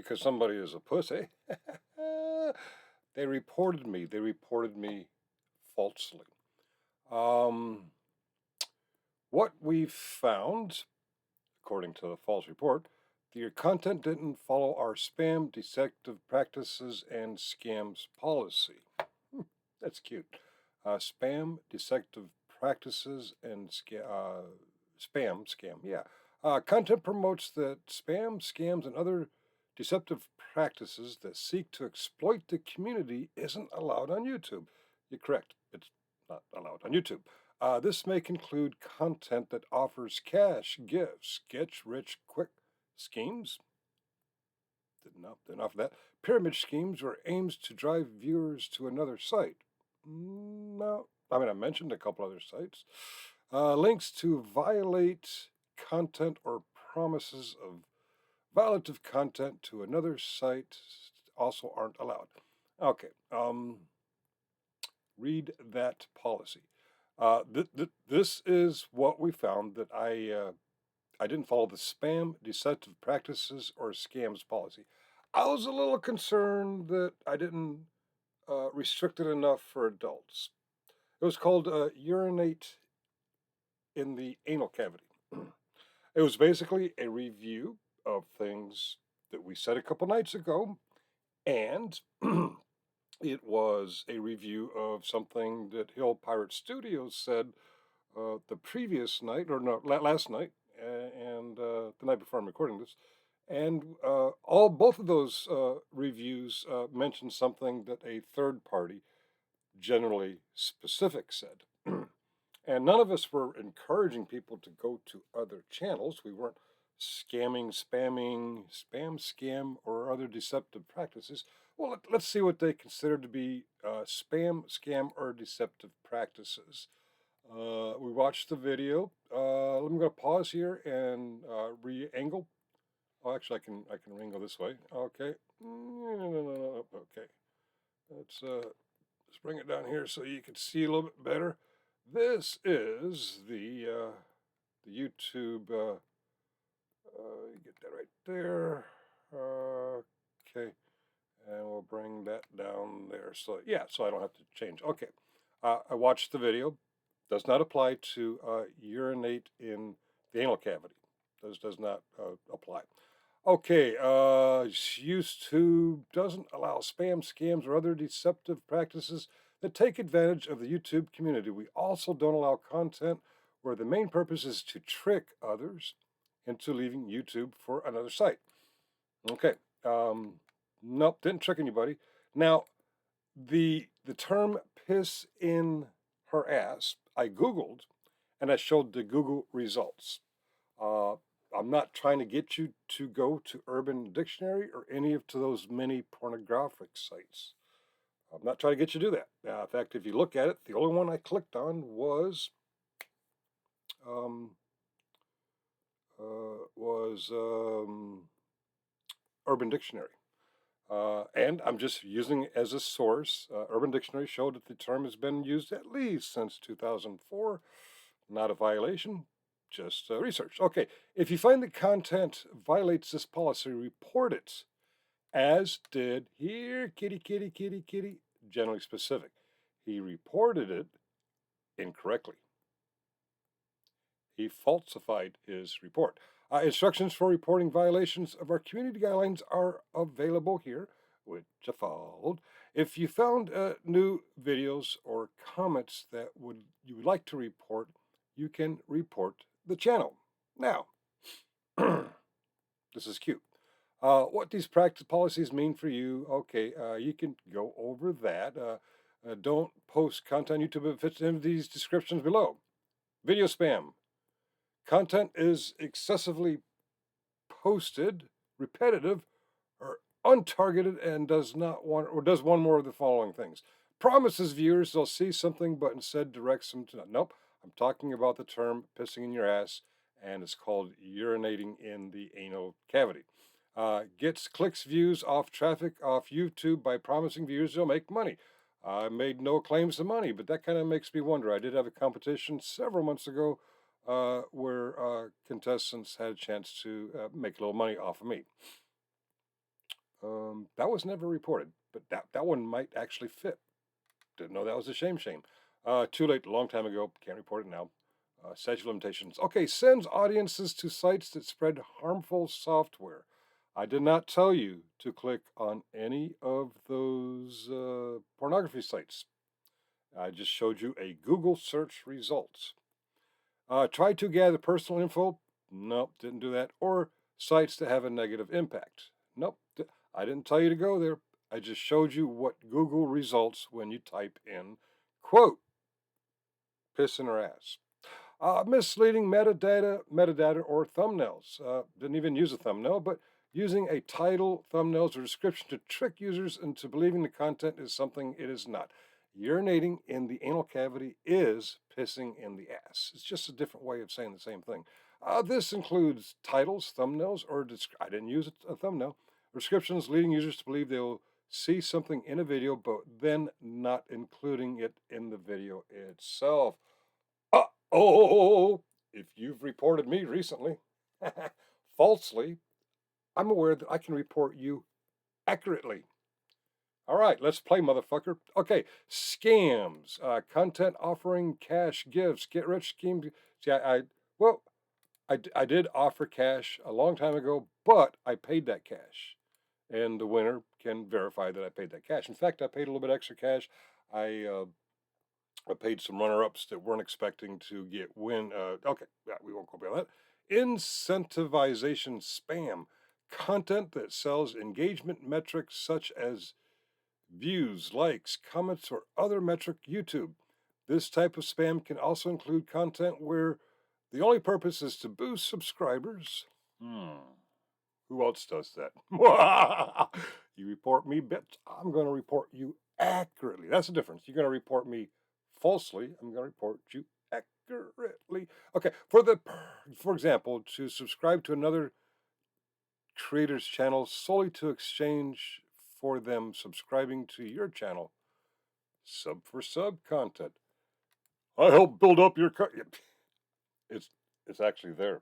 because somebody is a pussy. They reported me. They reported me falsely. Um, what we found, according to the false report, your content didn't follow our spam, deceptive practices, and scams policy. That's cute. Spam, deceptive practices, and scam. Yeah. Content promotes that spam, scams, and other deceptive practices that seek to exploit the community isn't allowed on YouTube. You're correct. It's not allowed on YouTube. This may include content that offers cash, gifts, get rich quick schemes. Didn't offer that. Pyramid schemes or aims to drive viewers to another site. No. I mean, I mentioned a couple other sites. Links to violate content or promises of violative content to another site also aren't allowed. Okay. Read that policy. This is what we found that I didn't follow the spam, deceptive practices, or scams policy. I was a little concerned that I didn't restrict it enough for adults. It was called Urinate in the Anal Cavity. It was basically a review of things that we said a couple nights ago, and it was a review of something that Hill Pirate Studios said the previous night, or no, last night, and the night before I'm recording this. And both of those reviews mentioned something that a third party, generally specific, said. And none of us were encouraging people to go to other channels. We weren't scamming, spamming, spam, scam, or other deceptive practices. Well, let's see what they consider to be spam, scam, or deceptive practices. We watched the video. Let me go pause here and re-angle. Oh, actually, I can angle this way. Okay. No. Okay. Let's bring it down here so you can see a little bit better. This is the YouTube. You get that right there. Okay, and we'll bring that down there. So yeah, so I don't have to change. Okay, I watched the video. Does not apply to urinate in the anal cavity. Does not apply. Okay, YouTube doesn't allow spam, scams, or other deceptive practices that take advantage of the YouTube community. We also don't allow content where the main purpose is to trick others into leaving YouTube for another site. Okay, nope, didn't trick anybody. Now, the term "piss in her ass" I Googled, and I showed the Google results. Uh, I'm not trying to get you to go to Urban Dictionary or any of to those many pornographic sites. I'm not trying to get you to do that. In fact, if you look at it, the only one I clicked on was um, Urban Dictionary. And I'm just using it as a source. Urban Dictionary showed that the term has been used at least since 2004. Not a violation, just research. Okay, if you find the content violates this policy, report it, as did here, kitty, generally specific. He reported it incorrectly. He falsified his report. Instructions for reporting violations of our community guidelines are available here, which I followed. If you found new videos or comments that you would like to report, you can report the channel. Now, this is cute. What these practice policies mean for you, okay, you can go over that. Don't post content on YouTube if it fits into these descriptions below. Video spam. Content is excessively posted, repetitive, or untargeted, and does one more of the following things. Promises viewers they'll see something, but instead directs them to nope. I'm talking about the term pissing in your ass, and it's called urinating in the anal cavity. Gets clicks, views, off traffic off YouTube by promising viewers they'll make money. I made no claims to money, but that kind of makes me wonder. I did have a competition several months ago where contestants had a chance to make a little money off of me. That was never reported, but that one might actually fit. Didn't know that was a shame. Shame. Too late. A long time ago. Can't report it now. Statute of limitations. Okay, sends audiences to sites that spread harmful software. I did not tell you to click on any of those pornography sites. I just showed you a Google search results. Try to gather personal info. Nope, didn't do that. Or sites that have a negative impact. Nope, I didn't tell you to go there. I just showed you what Google results when you type in quote piss in her ass. Misleading metadata or thumbnails. Didn't even use a thumbnail, but using a title, thumbnails, or description to trick users into believing the content is something it is not. Urinating in the anal cavity is pissing in the ass. It's just a different way of saying the same thing. This includes titles, thumbnails, or I didn't use a thumbnail. Descriptions leading users to believe they'll see something in a video, but then not including it in the video itself. Oh, if you've reported me recently falsely, I'm aware that I can report you accurately. All right, let's play, motherfucker. Okay, scams, content offering cash gifts, get rich schemes. See, well, I did offer cash a long time ago, but I paid that cash, and the winner can verify that I paid that cash. In fact, I paid a little bit extra cash. I I paid some runner-ups that weren't expecting to get win. Okay, yeah, we won't go beyond that. Incentivization spam, content that sells engagement metrics such as views, likes, comments, or other metric YouTube. This type of spam can also include content where the only purpose is to boost subscribers. Who else does that? You report me, bitch. I'm going to report you accurately. That's the difference. You're going to report me falsely. I'm going to report you accurately. Okay. For example, to subscribe to another creator's channel solely to exchange for them subscribing to your channel, sub for sub content. I help build up your. It's it's actually there.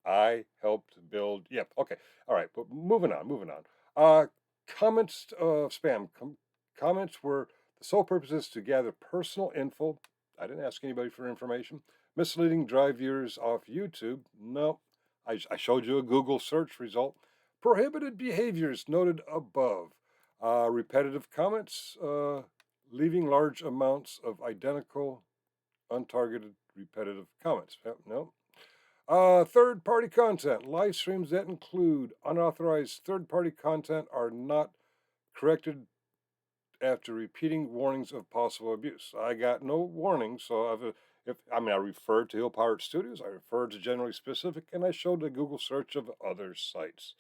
I helped build. Yep. Okay. All right. But moving on. Moving on. Comments spam. Comments were the sole purpose is to gather personal info. I didn't ask anybody for information. Misleading, drive viewers off YouTube. No. I showed you a Google search result. Prohibited behaviors noted above. Repetitive comments. Leaving large amounts of identical, untargeted, repetitive comments. Yep, no. Third party content. Live streams that include unauthorized third party content are not corrected after repeating warnings of possible abuse. I got no warning, so I referred to Hill Pirate Studios, I referred to Generally Specific, and I showed a Google search of other sites.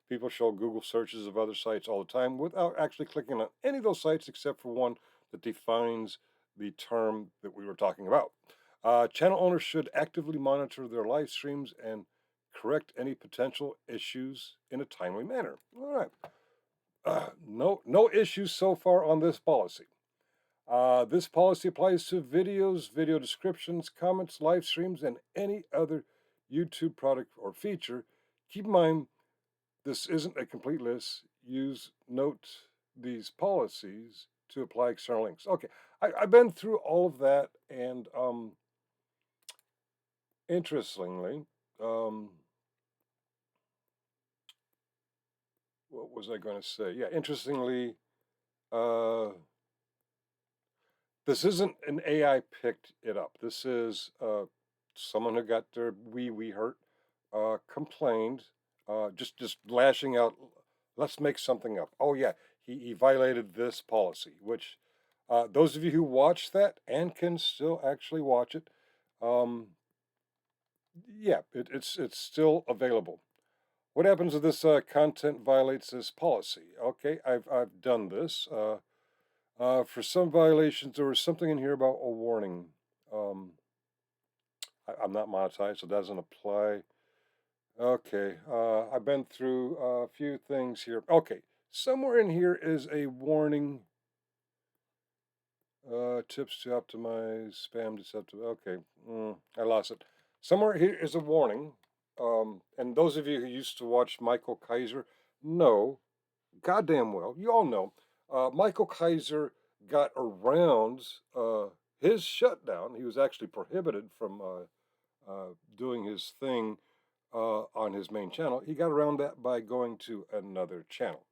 People show Google searches of other sites all the time without actually clicking on any of those sites except for one that defines the term that we were talking about. Channel owners should actively monitor their live streams and correct any potential issues in a timely manner. All right. No issues so far on this policy. This policy applies to videos, video descriptions, comments, live streams, and any other YouTube product or feature. Keep in mind, this isn't a complete list. Note these policies to apply external links. Okay, I've been through all of that, and interestingly, what was I going to say? Yeah, interestingly, uh, this isn't an AI picked it up. This is someone who got their wee hurt, complained, just lashing out. Let's make something up. Oh yeah, he violated this policy. Which those of you who watch that and can still actually watch it, um, yeah, it's still available. What happens if this content violates this policy? Okay, I've done this. For some violations, there was something in here about a warning. Um, I'm not monetized, so it doesn't apply. Okay, I've been through a few things here. Okay, somewhere in here is a warning. Tips to optimize spam deceptive. Okay, I lost it. Somewhere here is a warning. And those of you who used to watch Michael Kaiser know goddamn well. You all know Michael Kaiser got around his shutdown. He was actually prohibited from doing his thing on his main channel. He got around that by going to another channel.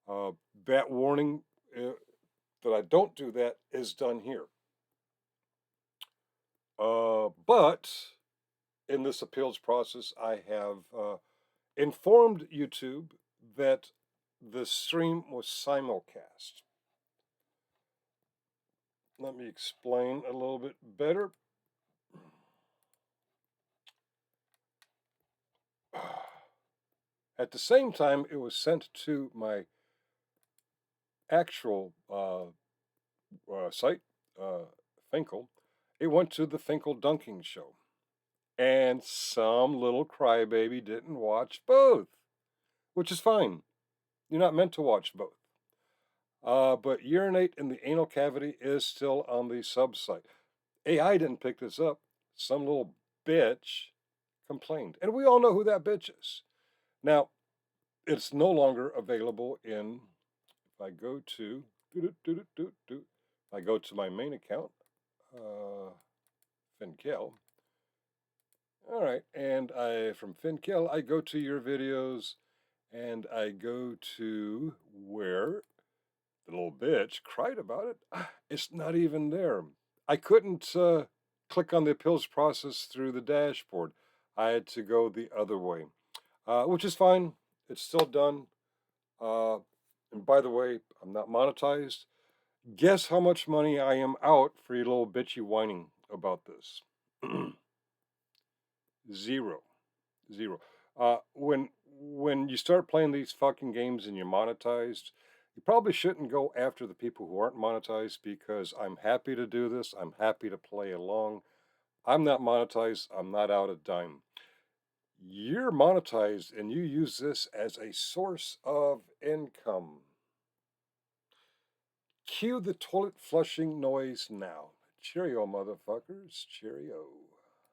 Uh, that warning that I don't do that is done here. But in this appeals process, I have informed YouTube that the stream was simulcast. Let me explain a little bit better. At the same time, it was sent to my actual site, Finkel. It went to the Finkel Dunking Show. And some little crybaby didn't watch both, which is fine. You're not meant to watch both. But urinate in the anal cavity is still on the sub site. AI didn't pick this up. Some little bitch complained. And we all know who that bitch is. Now, it's no longer available in, if I go to, I go to my main account, Finkel. All right, and from Finkel, I go to your videos, and I go to where the little bitch cried about it. It's not even there. I couldn't click on the appeals process through the dashboard. I had to go the other way, which is fine. It's still done. And by the way, I'm not monetized. Guess how much money I am out for you little bitchy whining about this? Zero. Zero. When you start playing these fucking games and you're monetized, you probably shouldn't go after the people who aren't monetized, because I'm happy to do this. I'm happy to play along. I'm not monetized. I'm not out a dime. You're monetized and you use this as a source of income. Cue the toilet flushing noise now. Cheerio, motherfuckers. Cheerio.